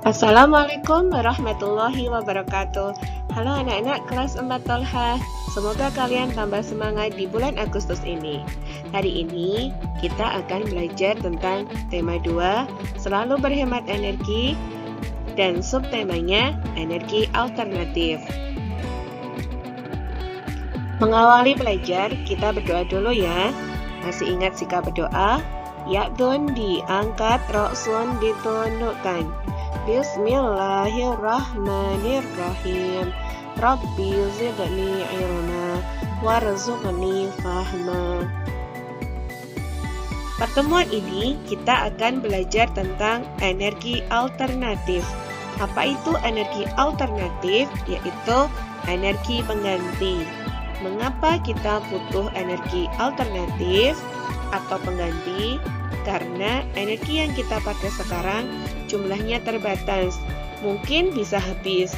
Assalamualaikum warahmatullahi wabarakatuh. Halo anak-anak kelas 4 Tolha. Semoga kalian tambah semangat di bulan Agustus ini. Hari ini kita akan belajar tentang tema 2, selalu berhemat energi, dan subtemanya energi alternatif. Mengawali belajar, kita berdoa dulu ya. Masih ingat sikap berdoa? Ya'dun diangkat, roksun ditundukkan. Bismillahirrahmanirrahim. Rabbi zidni ilma warzuqni fahma. Pertemuan ini kita akan belajar tentang energi alternatif. Apa itu energi alternatif? Yaitu energi pengganti. Mengapa kita butuh energi alternatif atau pengganti? Karena energi yang kita pakai sekarang jumlahnya terbatas, mungkin bisa habis.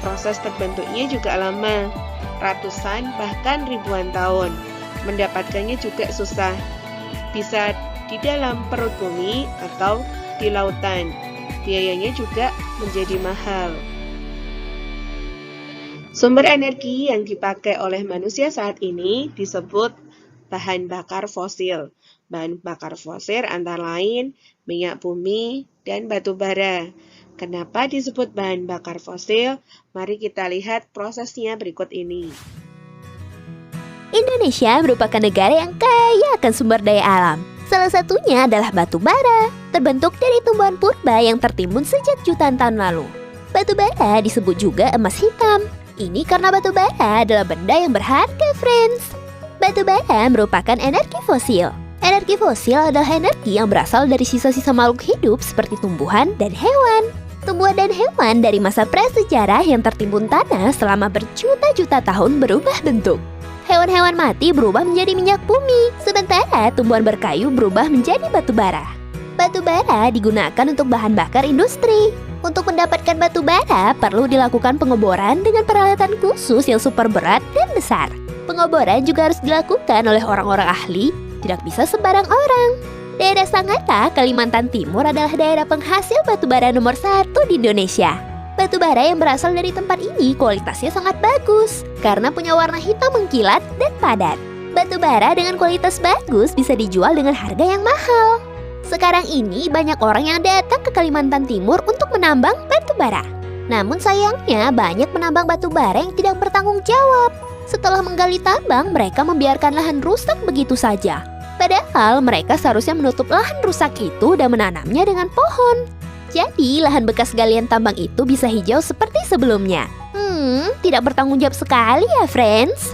Proses terbentuknya juga lama, ratusan bahkan ribuan tahun. Mendapatkannya juga susah, bisa di dalam perut bumi atau di lautan. Biayanya juga menjadi mahal. Sumber energi yang dipakai oleh manusia saat ini disebut bahan bakar fosil. Bahan bakar fosil antara lain minyak bumi dan batu bara. Kenapa disebut bahan bakar fosil? Mari kita lihat prosesnya berikut ini. Indonesia merupakan negara yang kaya akan sumber daya alam. Salah satunya adalah batu bara, terbentuk dari tumbuhan purba yang tertimbun sejak jutaan tahun lalu. Batu bara disebut juga emas hitam. Ini karena batu bara adalah benda yang berharga, friends. Batu bara merupakan energi fosil. Energi fosil adalah energi yang berasal dari sisa-sisa makhluk hidup seperti tumbuhan dan hewan. Tumbuhan dan hewan dari masa prasejarah yang tertimbun tanah selama berjuta-juta tahun berubah bentuk. Hewan-hewan mati berubah menjadi minyak bumi, sementara tumbuhan berkayu berubah menjadi batu bara. Batu bara digunakan untuk bahan bakar industri. Untuk mendapatkan batu bara, perlu dilakukan pengeboran dengan peralatan khusus yang super berat dan besar. Pengeboran juga harus dilakukan oleh orang-orang ahli, tidak bisa sembarang orang. Daerah Sangatta, Kalimantan Timur adalah daerah penghasil batu bara nomor 1 di Indonesia. Batu bara yang berasal dari tempat ini kualitasnya sangat bagus, karena punya warna hitam mengkilat dan padat. Batu bara dengan kualitas bagus bisa dijual dengan harga yang mahal. Sekarang ini banyak orang yang datang ke Kalimantan Timur untuk menambang batu bara. Namun sayangnya banyak penambang batu bara yang tidak bertanggung jawab. Setelah menggali tambang, mereka membiarkan lahan rusak begitu saja. Padahal mereka seharusnya menutup lahan rusak itu dan menanamnya dengan pohon. Jadi lahan bekas galian tambang itu bisa hijau seperti sebelumnya. Tidak bertanggung jawab sekali ya, friends.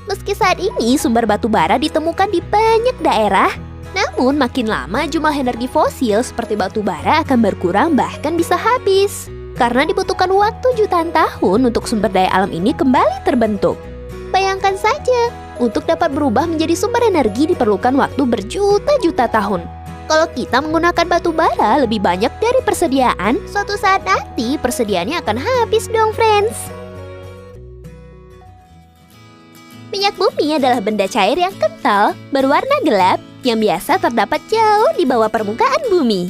Meski saat ini sumber batu bara ditemukan di banyak daerah, namun makin lama jumlah energi fosil seperti batu bara akan berkurang bahkan bisa habis. Karena dibutuhkan waktu jutaan tahun untuk sumber daya alam ini kembali terbentuk. Bayangkan saja, untuk dapat berubah menjadi sumber energi diperlukan waktu berjuta-juta tahun. Kalau kita menggunakan batu bara lebih banyak dari persediaan, suatu saat nanti persediaannya akan habis dong, friends. Minyak bumi adalah benda cair yang kental, berwarna gelap, yang biasa terdapat jauh di bawah permukaan bumi.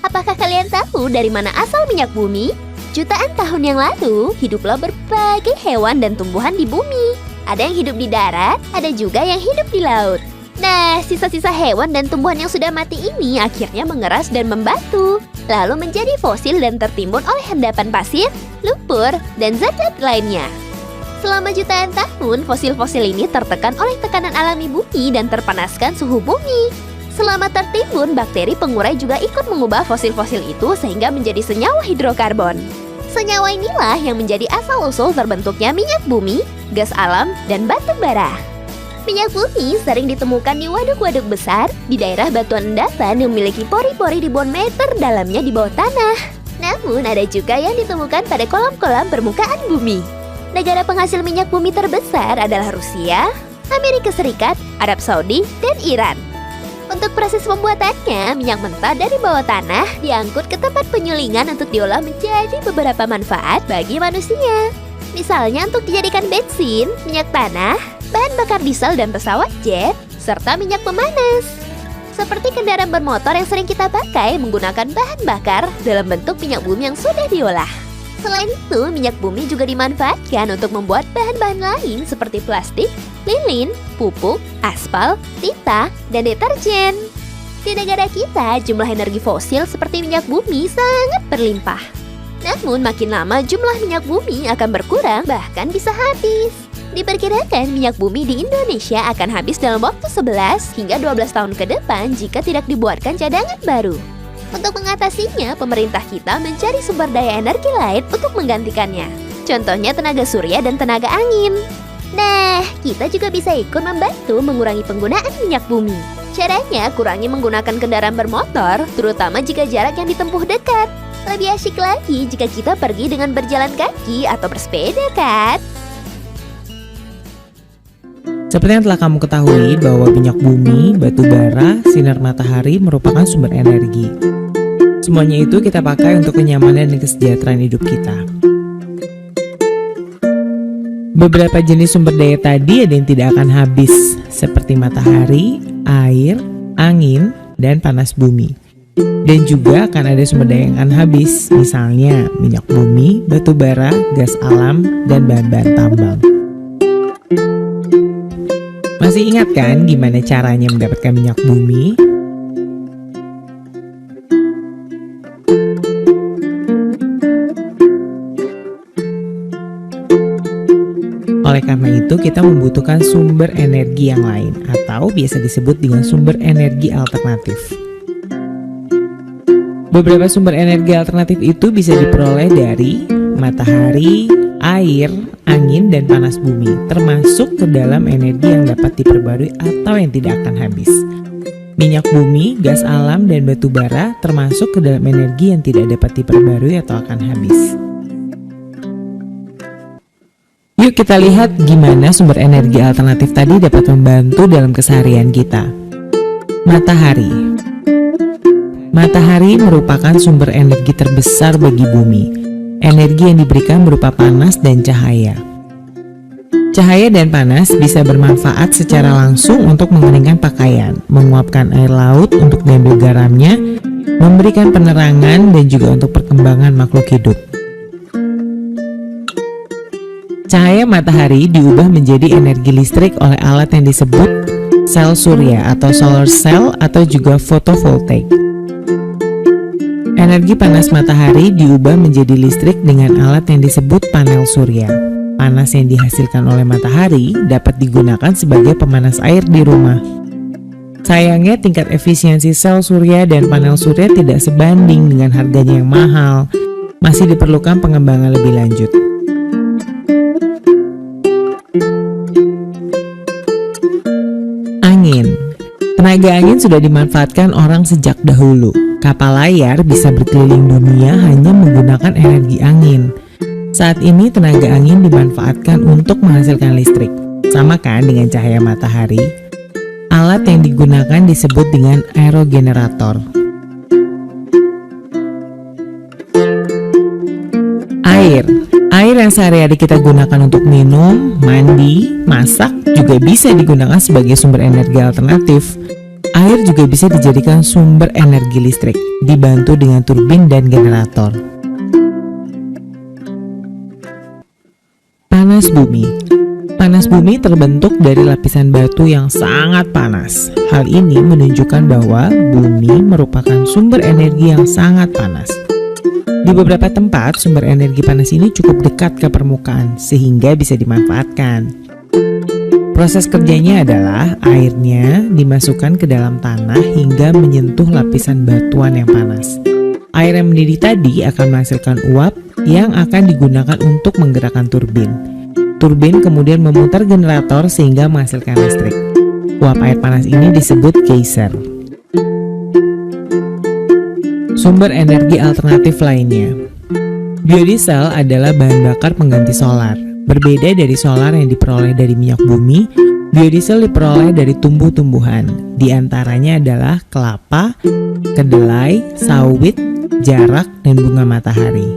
Apakah kalian tahu dari mana asal minyak bumi? Jutaan tahun yang lalu, hiduplah berbagai hewan dan tumbuhan di bumi. Ada yang hidup di darat, ada juga yang hidup di laut. Nah, sisa-sisa hewan dan tumbuhan yang sudah mati ini akhirnya mengeras dan membatu, lalu menjadi fosil dan tertimbun oleh endapan pasir, lumpur, dan zat-zat lainnya. Selama jutaan tahun, fosil-fosil ini tertekan oleh tekanan alami bumi dan terpanaskan suhu bumi. Selama tertimbun, bakteri pengurai juga ikut mengubah fosil-fosil itu sehingga menjadi senyawa hidrokarbon. Senyawa inilah yang menjadi asal-usul terbentuknya minyak bumi, gas alam, dan batu bara. Minyak bumi sering ditemukan di waduk-waduk besar di daerah batuan endapan yang memiliki pori-pori ribuan meter dalamnya di bawah tanah. Namun ada juga yang ditemukan pada kolam-kolam permukaan bumi. Negara penghasil minyak bumi terbesar adalah Rusia, Amerika Serikat, Arab Saudi, dan Iran. Untuk proses pembuatannya, minyak mentah dari bawah tanah diangkut ke tempat penyulingan untuk diolah menjadi beberapa manfaat bagi manusia. Misalnya untuk dijadikan bensin, minyak tanah, bahan bakar diesel dan pesawat jet, serta minyak pemanas. Seperti kendaraan bermotor yang sering kita pakai menggunakan bahan bakar dalam bentuk minyak bumi yang sudah diolah. Selain itu, minyak bumi juga dimanfaatkan untuk membuat bahan-bahan lain seperti plastik, lilin, pupuk, aspal, tinta, dan deterjen. Di negara kita, jumlah energi fosil seperti minyak bumi sangat berlimpah. Namun, makin lama jumlah minyak bumi akan berkurang, bahkan bisa habis. Diperkirakan minyak bumi di Indonesia akan habis dalam waktu 11 hingga 12 tahun ke depan jika tidak dibuatkan cadangan baru. Untuk mengatasinya, pemerintah kita mencari sumber daya energi lain untuk menggantikannya. Contohnya tenaga surya dan tenaga angin. Nah, kita juga bisa ikut membantu mengurangi penggunaan minyak bumi. Caranya, kurangi menggunakan kendaraan bermotor, terutama jika jarak yang ditempuh dekat. Lebih asyik lagi jika kita pergi dengan berjalan kaki atau bersepeda, kan? Seperti yang telah kamu ketahui bahwa minyak bumi, batu bara, sinar matahari merupakan sumber energi. Semuanya itu kita pakai untuk kenyamanan dan kesejahteraan hidup kita. Beberapa jenis sumber daya tadi ada yang tidak akan habis, seperti matahari, air, angin, dan panas bumi. Dan juga akan ada sumber daya yang akan habis, misalnya minyak bumi, batu bara, gas alam, dan bahan-bahan tambang. Masih ingat kan gimana caranya mendapatkan minyak bumi? Oleh karena itu kita membutuhkan sumber energi yang lain atau biasa disebut dengan sumber energi alternatif. Beberapa sumber energi alternatif itu bisa diperoleh dari matahari, air, angin, dan panas bumi, termasuk ke dalam energi yang dapat diperbarui atau yang tidak akan habis. Minyak bumi, gas alam, dan batu bara termasuk ke dalam energi yang tidak dapat diperbarui atau akan habis. Yuk kita lihat gimana sumber energi alternatif tadi dapat membantu dalam keseharian kita. Matahari. Matahari merupakan sumber energi terbesar bagi bumi. Energi yang diberikan berupa panas dan cahaya. Cahaya dan panas bisa bermanfaat secara langsung untuk mengeringkan pakaian, menguapkan air laut untuk diambil garamnya, memberikan penerangan dan juga untuk perkembangan makhluk hidup. Cahaya matahari diubah menjadi energi listrik oleh alat yang disebut sel surya atau solar cell atau juga fotovoltaik. Energi panas matahari diubah menjadi listrik dengan alat yang disebut panel surya. Panas yang dihasilkan oleh matahari dapat digunakan sebagai pemanas air di rumah. Sayangnya tingkat efisiensi sel surya dan panel surya tidak sebanding dengan harganya yang mahal. Masih diperlukan pengembangan lebih lanjut. Angin. Tenaga angin sudah dimanfaatkan orang sejak dahulu. Kapal layar bisa berkeliling dunia hanya menggunakan energi angin. Saat ini tenaga angin dimanfaatkan untuk menghasilkan listrik. Sama kan dengan cahaya matahari? Alat yang digunakan disebut dengan aerogenerator. Air. Air yang sehari-hari kita gunakan untuk minum, mandi, masak juga bisa digunakan sebagai sumber energi alternatif. Air juga bisa dijadikan sumber energi listrik, dibantu dengan turbin dan generator. Panas bumi. Panas bumi terbentuk dari lapisan batu yang sangat panas. Hal ini menunjukkan bahwa bumi merupakan sumber energi yang sangat panas. Di beberapa tempat, sumber energi panas ini cukup dekat ke permukaan, sehingga bisa dimanfaatkan. Proses kerjanya adalah airnya dimasukkan ke dalam tanah hingga menyentuh lapisan batuan yang panas. Air yang mendidih tadi akan menghasilkan uap yang akan digunakan untuk menggerakkan turbin. Turbin kemudian memutar generator sehingga menghasilkan listrik. Uap air panas ini disebut geyser. Sumber energi alternatif lainnya. Biodiesel adalah bahan bakar pengganti solar. Berbeda dari solar yang diperoleh dari minyak bumi, biodiesel diperoleh dari tumbuh-tumbuhan. Di antaranya adalah kelapa, kedelai, sawit, jarak, dan bunga matahari.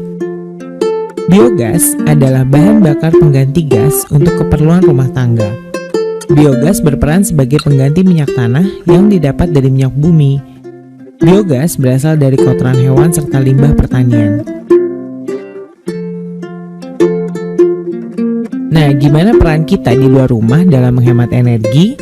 Biogas adalah bahan bakar pengganti gas untuk keperluan rumah tangga. Biogas berperan sebagai pengganti minyak tanah yang didapat dari minyak bumi. Biogas berasal dari kotoran hewan serta limbah pertanian. Nah, gimana peran kita di luar rumah dalam menghemat energi?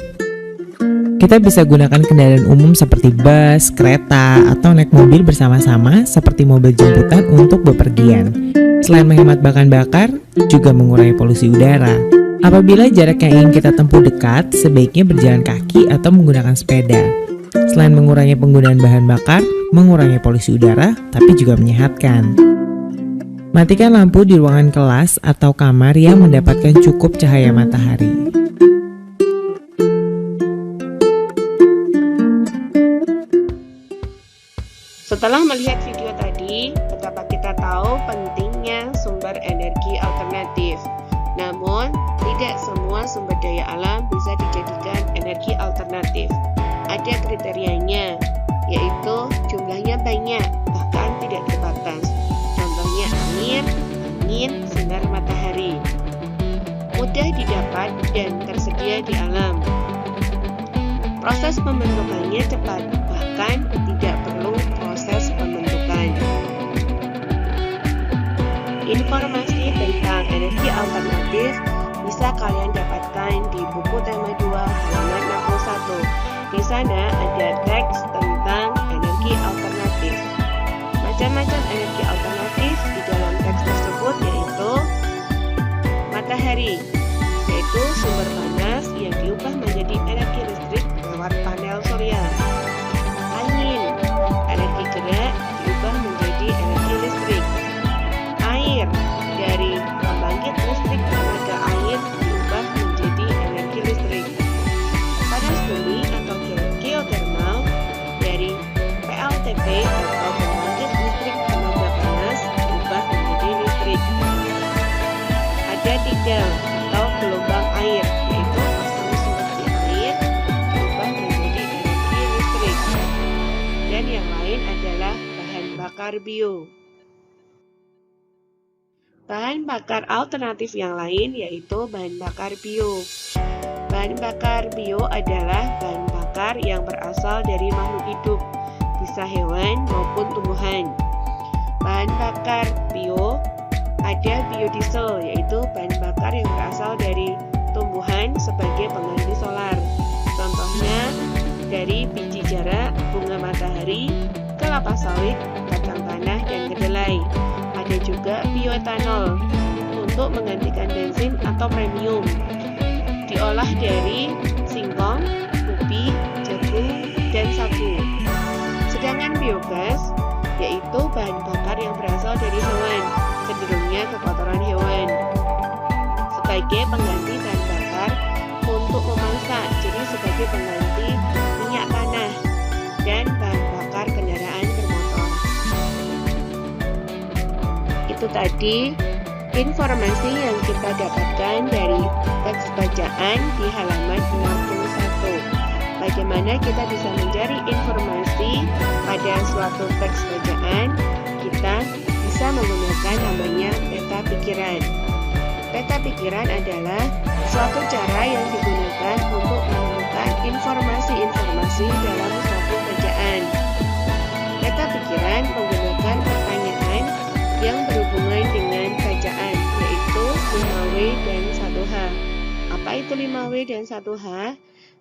Kita bisa gunakan kendaraan umum seperti bus, kereta, atau naik mobil bersama-sama seperti mobil jemputan untuk bepergian. Selain menghemat bahan bakar, juga mengurangi polusi udara. Apabila jarak yang ingin kita tempuh dekat, sebaiknya berjalan kaki atau menggunakan sepeda. Selain mengurangi penggunaan bahan bakar, mengurangi polusi udara, tapi juga menyehatkan. Matikan lampu di ruangan kelas atau kamar yang mendapatkan cukup cahaya matahari. Setelah melihat video tadi, betapa kita tahu pentingnya sumber energi alternatif. Namun, tidak semua sumber daya alam bisa dijadikan energi alternatif. Ada kriterianya, yaitu jumlahnya banyak, bahkan tidak terbatas. Contohnya air, angin, sinar matahari. Mudah didapat dan tersedia di alam. Proses pembentukannya cepat, bahkan tidak perlu proses pembentukan. Informasi tentang energi alternatif bisa kalian dapatkan di buku tema 2 halaman 61. Di sana ada teks tentang energi alternatif. Macam-macam energi alternatif di dalam teks tersebut yaitu matahari, yaitu sumber panas yang diubah menjadi energi listrik lewat panel surya. Angin, energi gerak diubah menjadi energi listrik. Air, dari pembangkit listrik tenaga air diubah menjadi energi listrik. Panas bumi atau geothermal, dari PLTP atau pembangkit listrik tenaga panas diubah menjadi listrik. Ada tidal atau gelombang air, yaitu pasang seperti air diubah menjadi energi listrik. Dan yang lain adalah bahan bakar bio. Bahan bakar alternatif yang lain yaitu bahan bakar bio. Bahan bakar bio adalah bahan bakar yang berasal dari makhluk hidup, bisa hewan maupun tumbuhan. Bahan bakar bio ada biodiesel, yaitu bahan bakar yang berasal dari tumbuhan sebagai pengganti solar. Contohnya dari biji jarak, bunga matahari, kelapa sawit, kacang tanah, dan kedelai. Ada juga bioetanol untuk menggantikan bensin atau premium. Diolah dari singkong, ubi, jagung, dan sagu. Sedangkan biogas yaitu bahan bakar yang berasal dari hewan, cenderungnya ke kotoran hewan, sebagai pengganti bahan bakar untuk memasak, jadi sebagai pengganti minyak tanah dan bahan bakar kendaraan bermotor. Itu tadi informasi yang kita dapatkan dari teks bacaan di halaman 61. Bagaimana kita bisa mencari informasi pada suatu teks bacaan? Kita bisa menggunakan namanya peta pikiran. Peta pikiran adalah suatu cara yang digunakan untuk menemukan informasi-informasi dalam suatu bacaan. Peta pikiran menggunakan pertanyaan yang berhubungan dengan bacaan, yaitu 5W dan 1H. Apa itu 5W dan 1H?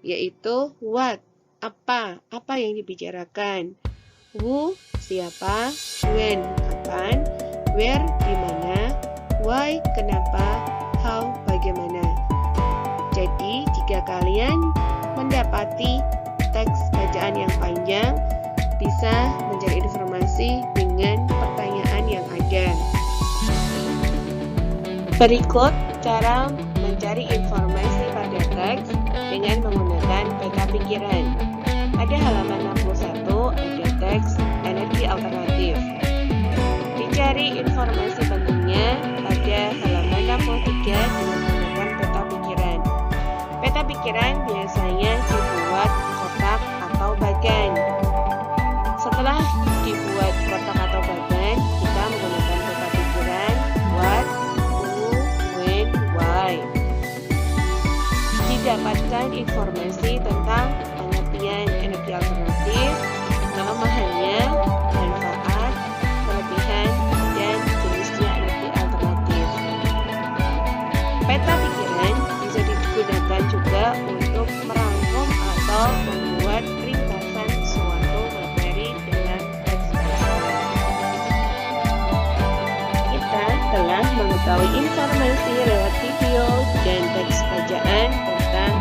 Yaitu what, apa yang dibicarakan. Who, siapa. When, kapan. Where, di mana. Why, kenapa. How, bagaimana. Jadi, jika kalian mendapati teks bacaan yang panjang, bisa mencari informasi dengan pertanyaan yang ada. Berikut cara mencari informasi pada teks dengan menggunakan peta pikiran. Pada halaman 61 ada teks energi alternatif. Dicari informasi pentingnya pada halaman 63 dengan menggunakan peta pikiran. Peta pikiran biasanya dibuat kotak atau bagan. Setelah dibuat kotak atau bagan, kita menggunakan peta pikiran what, who, when, why. Di mendapatkan informasi tentang pengertian energi alternatif, kelemahannya, manfaat, kelebihan, dan jenisnya energi alternatif. Peta pikiran bisa digunakan juga untuk merangkum atau membuat ringkasan suatu materi dalam teks pascal. Kita telah mengetahui informasi lewat video dan teks bacaan tentang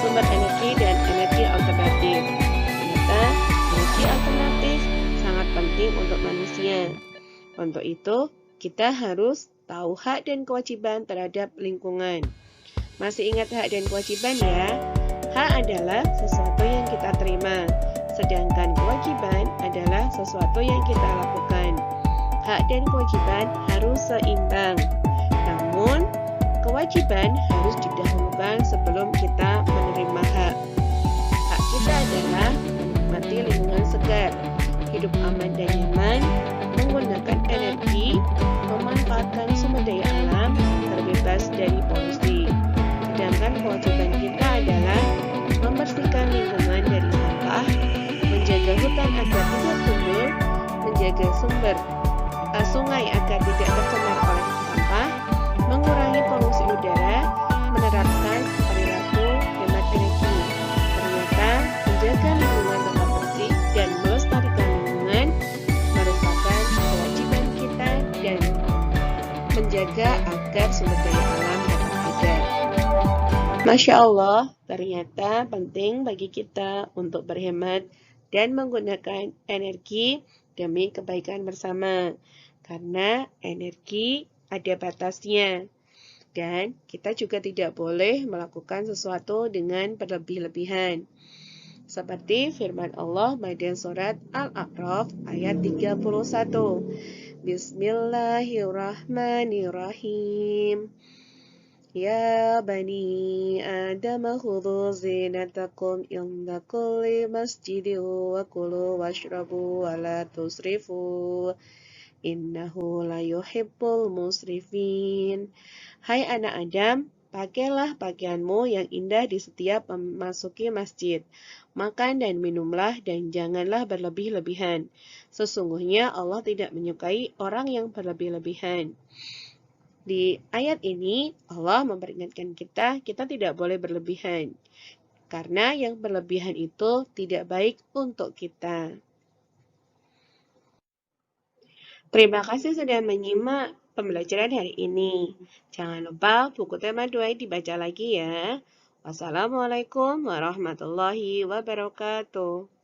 sumber energi dan energi alternatif. Ternyata energi alternatif sangat penting untuk manusia. Untuk itu, kita harus tahu hak dan kewajiban terhadap lingkungan. Masih ingat hak dan kewajiban ya? Hak adalah sesuatu yang kita terima, sedangkan kewajiban adalah sesuatu yang kita lakukan. Hak dan kewajiban harus seimbang. Namun, kewajiban harus didahulukan sebelum kita menerima hak. Hak kita adalah menikmati lingkungan segar, hidup aman dan nyaman, menggunakan energi, memanfaatkan sumber daya alam, terbebas dari polusi. Sedangkan kewajiban kita adalah membersihkan lingkungan dari sampah, menjaga hutan agar tidak gundul, menjaga sungai agar tidak tercemar oleh sampah, mengurangi polusi udara, menerapkan perilaku hemat energi. Ternyata menjaga lingkungan tetap bersih dan melestarikan lingkungan merupakan kewajiban kita dan menjaga agar sumber daya alam dapat ada. Masya Allah, ternyata penting bagi kita untuk berhemat dan menggunakan energi demi kebaikan bersama. Karena energi ada batasnya. Dan kita juga tidak boleh melakukan sesuatu dengan berlebih-lebihan. Seperti firman Allah pada surat Al-A'raf ayat 31. Bismillahirrahmanirrahim. Ya bani Adam khudhu zinatakum inda kulli masjidin wa kulu washrabu wa la tusrifu innahu la yuhibbul musrifin. Hai anak Adam, pakailah pakaianmu yang indah di setiap memasuki masjid. Makan dan minumlah dan janganlah berlebih-lebihan. Sesungguhnya Allah tidak menyukai orang yang berlebih-lebihan. Di ayat ini Allah memperingatkan kita tidak boleh berlebihan. Karena yang berlebihan itu tidak baik untuk kita. Terima kasih sudah menyimak pembelajaran hari ini. Jangan lupa buku tema 2 dibaca lagi ya. Wassalamualaikum warahmatullahi wabarakatuh.